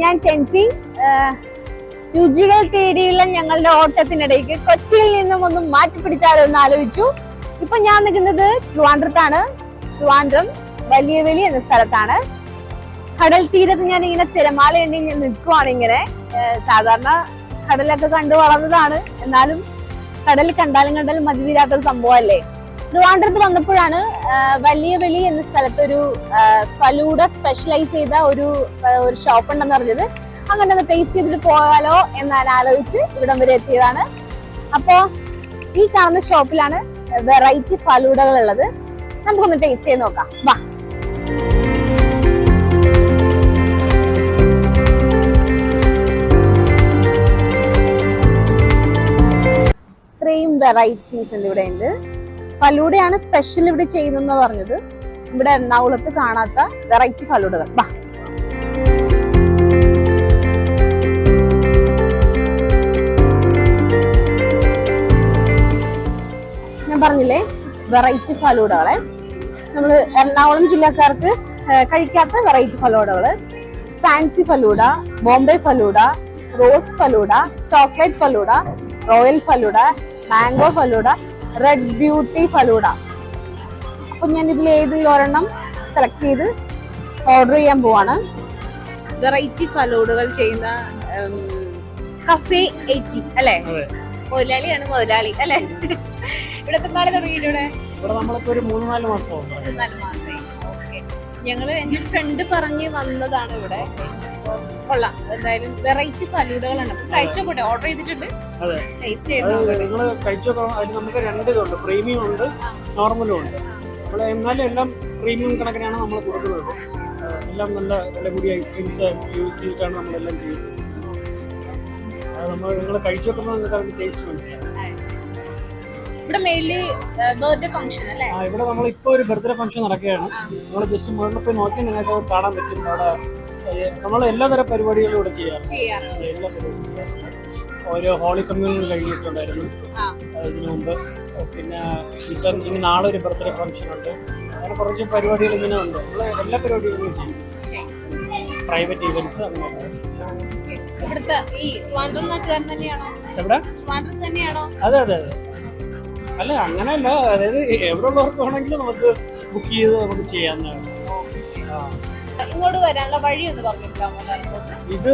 ഞാൻ ടെൻസി. രുചികൾ തേടിയുള്ള ഞങ്ങളുടെ ഓട്ടത്തിനിടയ്ക്ക് കൊച്ചിയിൽ നിന്നും ഒന്ന് മാറ്റി പിടിച്ചാലോ എന്ന് ആലോചിച്ചു. ഇപ്പൊ ഞാൻ നിൽക്കുന്നത് ട്രിവാൻഡ്രത്താണ്. ട്രിവാൻഡ്രം വലിയ വെളി എന്ന സ്ഥലത്താണ്. കടൽ തീരത്ത് ഞാൻ ഇങ്ങനെ തിരമാല എണ്ണി നിൽക്കുവാണ്. ഇങ്ങനെ സാധാരണ കടലൊക്കെ കണ്ടു വളർന്നതാണ്, എന്നാലും കടൽ കണ്ടാലും മതി തീരാത്തൊരു സംഭവമല്ലേ. ട്രിവാൻഡ്രത്ത് വന്നപ്പോഴാണ് വലിയ വെളി എന്ന സ്ഥലത്ത് ഒരു ഫലൂഡ സ്പെഷ്യലൈസ് ചെയ്ത ഒരു ഷോപ്പ് ഉണ്ടെന്ന് പറഞ്ഞത്. അങ്ങനെ ഒന്ന് ടേസ്റ്റ് ചെയ്തിട്ട് പോകാലോ എന്നാണ് ആലോചിച്ച് ഇവിടം വരെ എത്തിയതാണ്. അപ്പോ ഈ കാണുന്ന ഷോപ്പിലാണ് വെറൈറ്റി ഫലൂഡകൾ ഉള്ളത്. നമുക്കൊന്ന് ടേസ്റ്റ് ചെയ്ത് നോക്കാം, വാ. ഇത്രയും വെറൈറ്റീസ് ഉണ്ട് ഇവിടെ ഉണ്ട്. ഫലൂഡയാണ് സ്പെഷ്യൽ ഇവിടെ ചെയ്യുന്നെന്ന് പറഞ്ഞത്. ഇവിടെ എറണാകുളത്ത് കാണാത്ത വെറൈറ്റി ഫലൂഡകൾ, വാ. ഞാൻ പറഞ്ഞില്ലേ വെറൈറ്റി ഫലൂഡകളെ, നമ്മൾ എറണാകുളം ജില്ലക്കാർക്ക് കഴിക്കാത്ത വെറൈറ്റി ഫലൂഡകള്. Fancy falooda, Bombay falooda, rose falooda, chocolate falooda, royal falooda, mango falooda, red beauty falooda. അപ്പൊ ഞാൻ ഇതിൽ ഏതെങ്കിലും ഒരെണ്ണം സെലക്ട് ചെയ്ത് ഓർഡർ ചെയ്യാൻ പോവാണ്. വെറൈറ്റി ഫലൂഡകൾ ചെയ്യുന്ന കഫേ 80s അല്ലേ? മുതലാളിയാണ് മുതലാളി അല്ലേ? ഇവിടത്തെ നാളെ തുടങ്ങിയിട്ട് നമ്മളിപ്പോ ഒരു 3-4 മാസമായി. ഓക്കെ. ഞങ്ങള് എന്റെ ഫ്രണ്ട് പറഞ്ഞ് വന്നതാണ് ഇവിടെ. കൊള്ളാം, എന്തായാലും വെറൈറ്റി ഫലൂഡകളാണ്. കഴിച്ചോട്ടെ, ഓർഡർ ചെയ്തിട്ടുണ്ട്, ടേസ്റ്റ് ചെയ്ത് നിങ്ങൾ കഴിച്ചോക്കാം. അതിൽ നമുക്ക് 2 ഇതുണ്ട്, പ്രീമിയം ഉണ്ട്, നോർമലും ഉണ്ട്. നമ്മൾ എന്നാലും എല്ലാം പ്രീമിയം കണക്കിനാണ് നമ്മൾ കൊടുക്കുന്നത്. എല്ലാം നല്ല വില കൂടിയ ഐസ്ക്രീംസ് യൂസ് ചെയ്തിട്ടാണ് നമ്മളെല്ലാം ചെയ്യുന്നത്. അത് നിങ്ങൾ കഴിച്ചു നോക്കുമ്പോൾ നിങ്ങൾക്ക് ടേസ്റ്റ് മനസ്സിലാവും. ഇവിടെ മെയിൻലി ബർത്ത്ഡേ ഫംഗ്ഷൻ അല്ലേ? ഇവിടെ നമ്മളിപ്പോൾ ഒരു ബർത്ത്ഡേ ഫംഗ്ഷൻ നടക്കുകയാണ്. നമ്മൾ ജസ്റ്റ് മുകളിൽ പോയി നോക്കി നിങ്ങൾക്ക് കാണാൻ പറ്റും. അവിടെ നമ്മൾ എല്ലാതരം പരിപാടികളും ഇവിടെ ചെയ്യാറുണ്ട്. എല്ലാ പരിപാടികളും ഓരോ ഹോളി കമ്മ്യൂണിയൻ കഴിഞ്ഞിട്ടുണ്ടായിരുന്നു ഇതിനു മുമ്പ്. പിന്നെ ഇപ്പം ഇനി നാളെ ഒരു ബർത്ത്ഡേ ഫംഗ്ഷൻ ഉണ്ട്. അങ്ങനെ കുറച്ച് പരിപാടികൾ ഇങ്ങനെ ഉണ്ട്. നമ്മൾ എല്ലാ പരിപാടികളും ചെയ്യും. പ്രൈവറ്റ് ഈവൻസ് അങ്ങനെ. അതെ അതെ അതെ. അല്ല അങ്ങനെയല്ല, അതായത് എവിടെ ഉള്ളവർക്ക് വേണമെങ്കിലും നമുക്ക് ബുക്ക് ചെയ്ത് നമുക്ക് ചെയ്യാവുന്നതാണ്. ഇങ്ങോട്ട് വരാനുള്ള വഴി ഒന്ന് പറഞ്ഞിരിക്കാമോ? ഇത്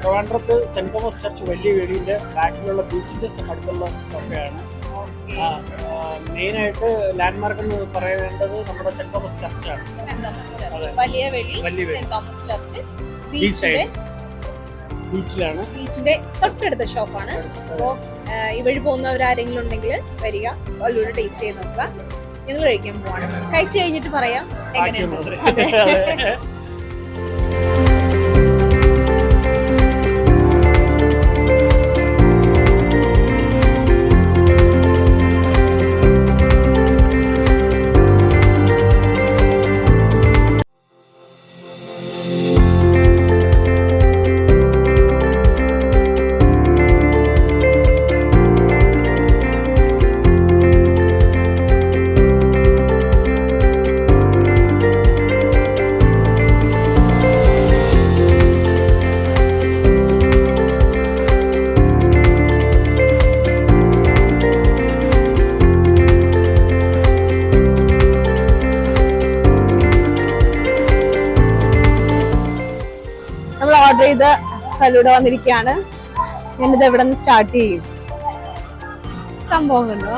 ട്രിവാൻഡ്രത്ത് സെന്റ് തോമസ് ചർച്ച് വലിയ വെളിയുടെ ബാക്കിലുള്ള ബീച്ചിന്റെ അടുത്തുള്ള കഫേയാണ്. മെയിനായിട്ട് ലാൻഡ്മാർക്ക് എന്ന് പറയേണ്ടത് നമ്മുടെ സെന്റ് തോമസ് ചർച്ചാണ്. ബീച്ചിലാണ്, ബീച്ചിന്റെ തൊട്ടടുത്ത ഷോപ്പാണ്. അപ്പോ ഈ വഴി പോകുന്നവരാരെങ്കിലും ഉണ്ടെങ്കിൽ വരിക, അതിലൂടെ ടേസ്റ്റ് ചെയ്ത് നോക്കുക. ഞങ്ങൾ കഴിക്കാൻ പോവാണ്. കഴിച്ചു കഴിഞ്ഞിട്ട് പറയാം എങ്ങനെയാണ്. ഓർഡർ ചെയ്ത ഫലൂഡ വന്നിരിക്കുകയാണ്. ഞാനിത് എവിടെ നിന്ന് സ്റ്റാർട്ട് ചെയ്യും? സംഭവം കണ്ടോ?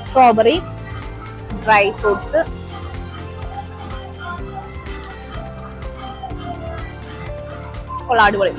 സ്ട്രോബെറി, ഡ്രൈ ഫ്രൂട്ട്സ്, അടിപൊളി.